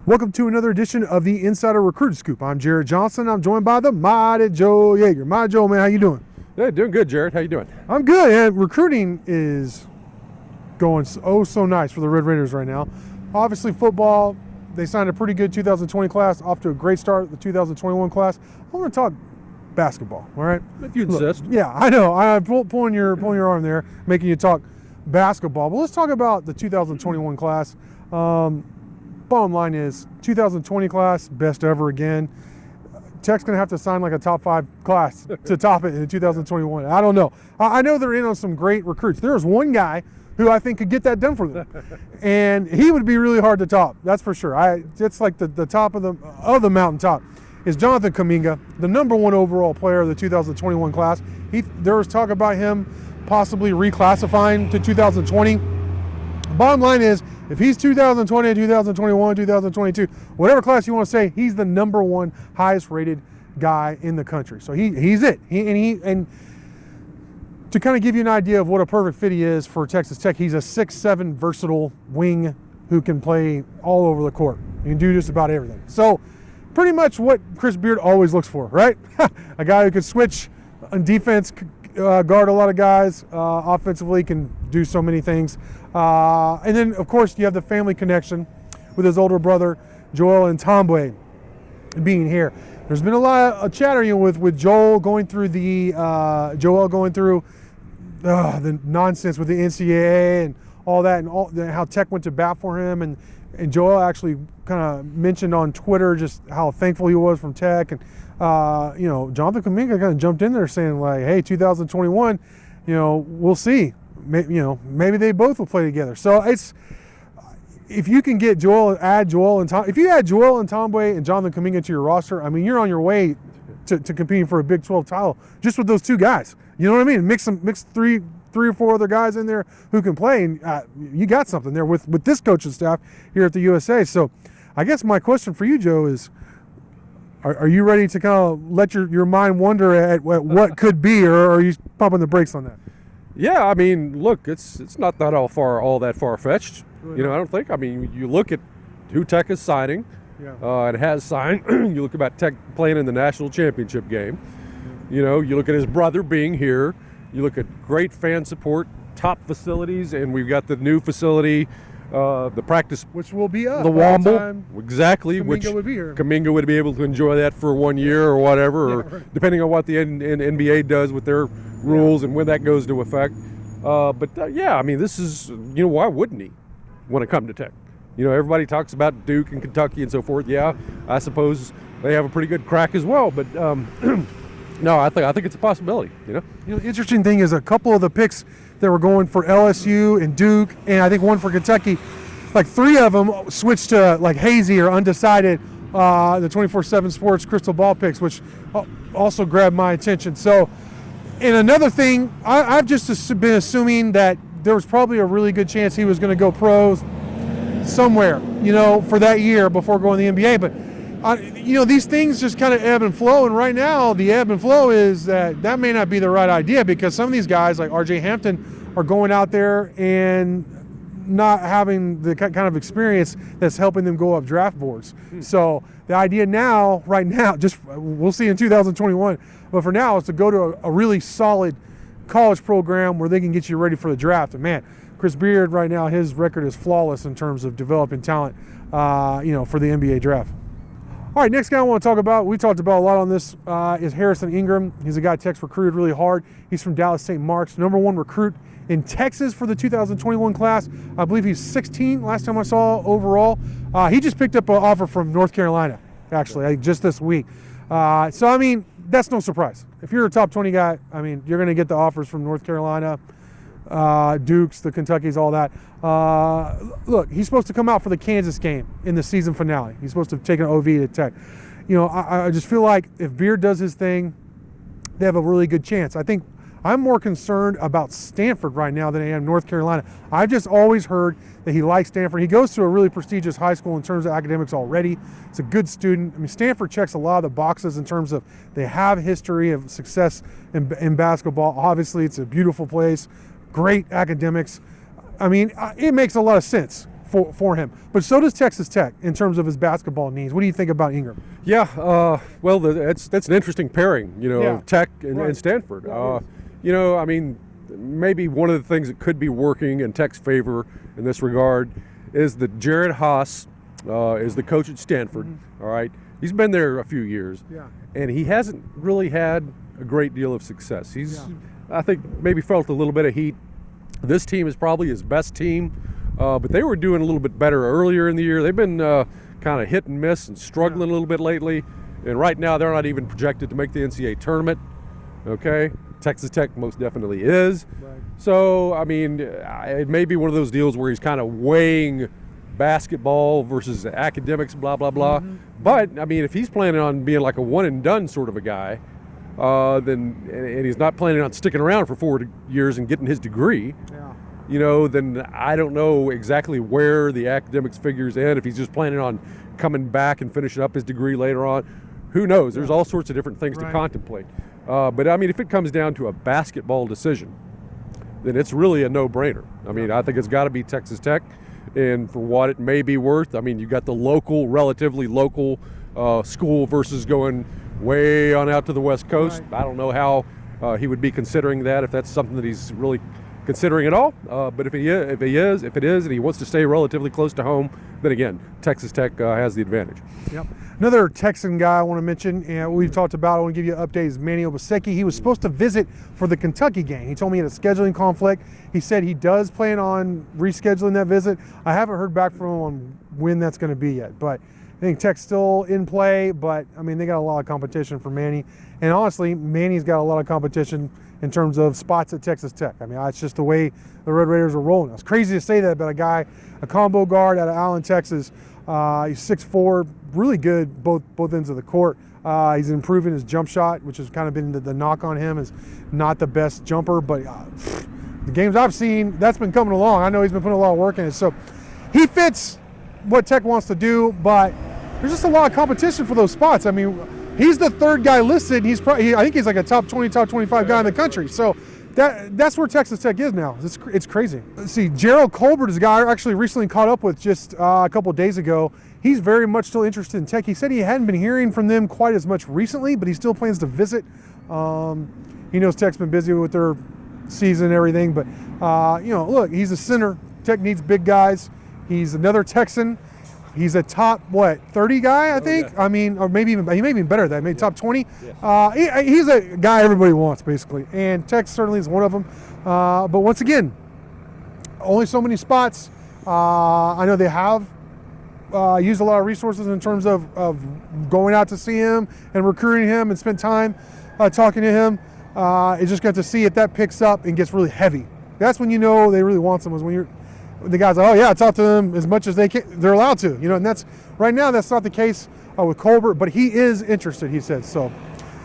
Welcome to another edition of the Insider Recruit Scoop. I'm Jarret Johnson. I'm joined by the mighty Joe Yeager. Mighty Joe, man, how you doing? Hey, doing good, Jarret. How you doing? I'm good, and recruiting is going so nice for the Red Raiders right now. Obviously, football, they signed a pretty good 2020 class, off to a great start, the 2021 class. I want to talk basketball, all right? If you insist. Yeah, I know. I'm pulling your arm there, making you talk basketball. But let's talk about the 2021 class. Bottom line is 2020 class, best ever again. Tech's going to have to sign like a top 5 class to top it in 2021. I don't know. I know they're in on some great recruits. There's one guy who I think could get that done for them. And he would be really hard to top, that's for sure. It's like the top of the mountaintop is Jonathan Kuminga, the #1 overall player of the 2021 class. There was talk about him possibly reclassifying to 2020. Bottom line is, if he's 2020, 2021, 2022, whatever class you want to say, he's the #1 highest rated guy in the country. So he's it. And to kind of give you an idea of what a perfect fit he is for Texas Tech, he's a 6'7" versatile wing who can play all over the court. He can do just about everything. So pretty much what Chris Beard always looks for, right? A guy who can switch on defense, guard a lot of guys, offensively can do so many things. And then, of course, you have the family connection with his older brother, Joel and Tomboy, being here. There's been a lot of chatter with Joel going through the nonsense with the NCAA and all that, and how Tech went to bat for him. And Joel actually kind of mentioned on Twitter just how thankful he was from Tech. And, Jonathan Kuminga kind of jumped in there saying, like, hey, 2021, we'll see. Maybe they both will play together. So if you can get add Joel and Tomboy and Jonathan Kuminga to your roster, I mean, you're on your way to competing for a Big 12 title just with those two guys. You know what I mean? Mix three or four other guys in there who can play, and you got something there with this coaching staff here at the USA. So I guess my question for you, Joe, is are you ready to kind of let your mind wander at what could be, or are you pumping the brakes on that? Yeah, I mean, look, it's not that all that far-fetched. Really I don't think. I mean, you look at who Tech is signing, and has signed. You look about Tech playing in the national championship game. You look at his brother being here. You look at great fan support, top facilities, and we've got the new facility, the practice, which will be up. The Womble, exactly. Kuminga would be here. Kameena would be able to enjoy that for 1 year or whatever, or depending on what the NBA does with their rules and when that goes into effect. I mean, this is, why wouldn't he want to come to Tech? Everybody talks about Duke and Kentucky and so forth. Yeah, I suppose they have a pretty good crack as well, but no, I think it's a possibility. The interesting thing is a couple of the picks that were going for LSU and Duke, and I think one for Kentucky, like 3 of them switched to like hazy or undecided, the 24/7 Sports crystal ball picks, which also grabbed my attention. So, and another thing, I've just been assuming that there was probably a really good chance he was going to go pros somewhere, for that year before going to the NBA. But these things just kind of ebb and flow, and right now the ebb and flow is that may not be the right idea, because some of these guys like RJ Hampton are going out there and not having the kind of experience that's helping them go up draft boards. So the idea right now, just we'll see in 2021, but for now, is to go to a really solid college program where they can get you ready for the draft. And man, Chris Beard right now, his record is flawless in terms of developing talent, for the NBA draft. All right, next guy I want to talk about, we talked about a lot on this, is Harrison Ingram. He's a guy Tech's recruited really hard. He's from Dallas St. Mark's, #1 recruit in Texas for the 2021 class. I believe he's 16 last time I saw overall. He just picked up an offer from North Carolina, actually, just this week. So, I mean, that's no surprise. If you're a top 20 guy, I mean, you're going to get the offers from North Carolina, Dukes, the Kentuckys, all that. Look, he's supposed to come out for the Kansas game in the season finale. He's supposed to take an OV to Tech. I just feel like if Beard does his thing, they have a really good chance. I think I'm more concerned about Stanford right now than I am North Carolina. I've just always heard that he likes Stanford. He goes to a really prestigious high school in terms of academics already. It's a good student. I mean, Stanford checks a lot of the boxes in terms of they have history of success in basketball. Obviously, it's a beautiful place, great academics. I mean, it makes a lot of sense for him. But so does Texas Tech in terms of his basketball needs. What do you think about Ingram? Yeah, well, that's an interesting pairing, of Tech Right. and Stanford. Yeah, I mean, maybe one of the things that could be working in Tech's favor in this regard is that Jared Haas is the coach at Stanford. All right, he's been there a few years, and he hasn't really had a great deal of success. I think, maybe felt a little bit of heat. This team is probably his best team, but they were doing a little bit better earlier in the year. They've been kind of hit and miss and struggling a little bit lately, and right now they're not even projected to make the NCAA tournament. Okay, Texas Tech most definitely is. Right. So, I mean, it may be one of those deals where he's kind of weighing basketball versus academics, blah, blah, blah. But, I mean, if he's planning on being like a one-and-done sort of a guy, and he's not planning on sticking around for 4 years and getting his degree, then I don't know exactly where the academics figures in. If he's just planning on coming back and finishing up his degree later on, who knows? There's all sorts of different things to contemplate. But I mean, if it comes down to a basketball decision, then it's really a no-brainer. I mean, I think it's got to be Texas Tech, and for what it may be worth, I mean, you got the relatively local school versus going way on out to the West Coast. I don't know how he would be considering that, if that's something that he's really considering at all. But if it is, and he wants to stay relatively close to home, then again, Texas Tech has the advantage. Yep. Another Texan guy I want to mention, and we've talked about, I want to give you an update, is Manny Obaseki. He was supposed to visit for the Kentucky game. He told me he had a scheduling conflict. He said he does plan on rescheduling that visit. I haven't heard back from him on when that's going to be yet, but I think Tech's still in play, but I mean, they got a lot of competition for Manny. And honestly, Manny's got a lot of competition in terms of spots at Texas Tech. I mean, it's just the way the Red Raiders are rolling. It's crazy to say that, but a combo guard out of Allen, Texas, he's 6'4", really good both ends of the court. He's improving his jump shot, which has kind of been the knock on him, is not the best jumper, but the games I've seen, that's been coming along. I know he's been putting a lot of work in it. So he fits what Tech wants to do, but there's just a lot of competition for those spots. I mean, he's the third guy listed. I think he's like a top 20, top 25 guy in the country. So that's where Texas Tech is now. It's crazy. Let's see, Gerald Colbert is a guy I actually recently caught up with just a couple of days ago. He's very much still interested in Tech. He said he hadn't been hearing from them quite as much recently, but he still plans to visit. He knows Tech's been busy with their season and everything, but look, he's a center. Tech needs big guys. He's another Texan. He's a top 30 guy, I think. Yeah. I mean, or maybe even he may be better than that. Maybe top 20. Yeah. He's a guy everybody wants, basically, and Tech certainly is one of them. But once again, only so many spots. I know they have used a lot of resources in terms of going out to see him and recruiting him and spend time talking to him. You just got to see if that picks up and gets really heavy. That's when you know they really want someone. When the guys are, I talk to them as much as they're allowed to, and that's right now that's not the case with Colbert, but he is interested, he said. So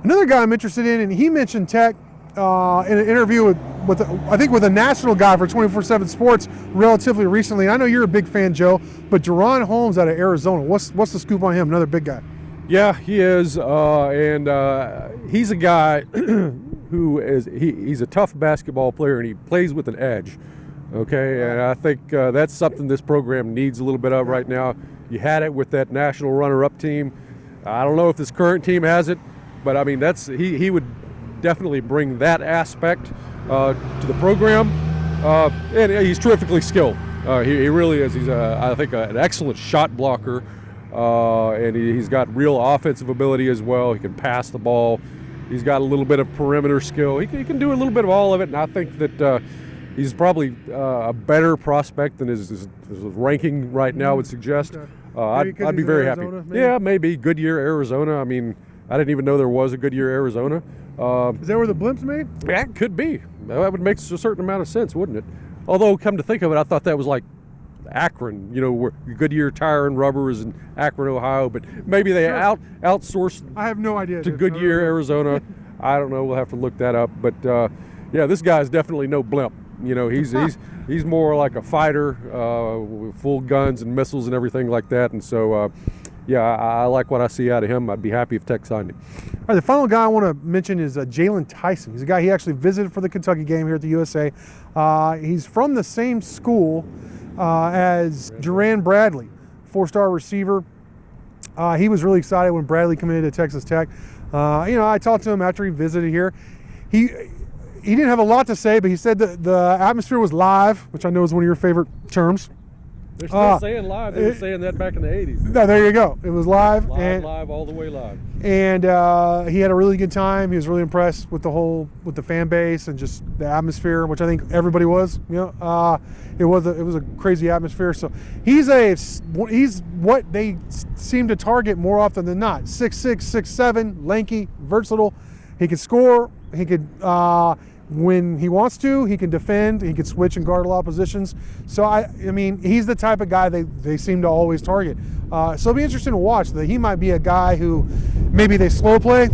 another guy I'm interested in, and he mentioned Tech in an interview with a national guy for 24/7 Sports relatively recently. I know you're a big fan, Joe, but Deron Holmes out of Arizona, what's the scoop on him? Another big guy. Yeah, he is, and he's a guy who he's a tough basketball player, and he plays with an edge. Okay, and I think that's something this program needs a little bit of right now. You had it with that national runner-up team. I don't know if this current team has it, but I mean, he would definitely bring that aspect to the program, and he's terrifically skilled. He really is. He's I think an excellent shot blocker, and he's got real offensive ability as well. He can pass the ball. He's got a little bit of perimeter skill. He can do a little bit of all of it, and I think that he's probably a better prospect than his ranking right now would suggest. Okay. I'd be very happy. Maybe? Yeah, maybe Goodyear, Arizona. I mean, I didn't even know there was a Goodyear, Arizona. Is that where the blimp's made? Yeah, it could be. That would make a certain amount of sense, wouldn't it? Although, come to think of it, I thought that was like Akron, where Goodyear Tire and Rubber is in Akron, Ohio. But maybe they outsourced I have no idea. to Goodyear, Arizona. I don't know. We'll have to look that up. But, yeah, this guy's definitely no blimp. He's more like a fighter with full guns and missiles and everything like that. And so, I like what I see out of him. I'd be happy if Tech signed him. All right, the final guy I want to mention is Jalen Tyson. He's a guy he actually visited for the Kentucky game here at the USA. He's from the same school as Duran Bradley, 4-star receiver. He was really excited when Bradley committed to Texas Tech. I talked to him after he visited here. He didn't have a lot to say, but he said that the atmosphere was live, which I know is one of your favorite terms. They're still saying live. They were saying that back in the 80s. No, there you go. It was live. Live, all the way live. And he had a really good time. He was really impressed with the fan base and just the atmosphere, which I think everybody was. It was a crazy atmosphere. So he's what they seem to target more often than not. 6'6", 6'7", lanky, versatile. He can score. He could. When he wants to, he can defend. He can switch and guard a lot of positions. So I mean, he's the type of guy they seem to always target. So it'll be interesting to watch. That he might be a guy who maybe they slow play,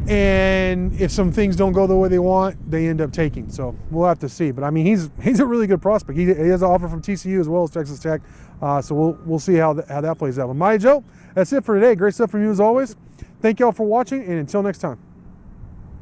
and if some things don't go the way they want, they end up taking. So we'll have to see. But I mean, he's a really good prospect. He has an offer from TCU as well as Texas Tech. So we'll see how that plays out. But Joe, that's it for today. Great stuff from you as always. Thank y'all for watching, and until next time.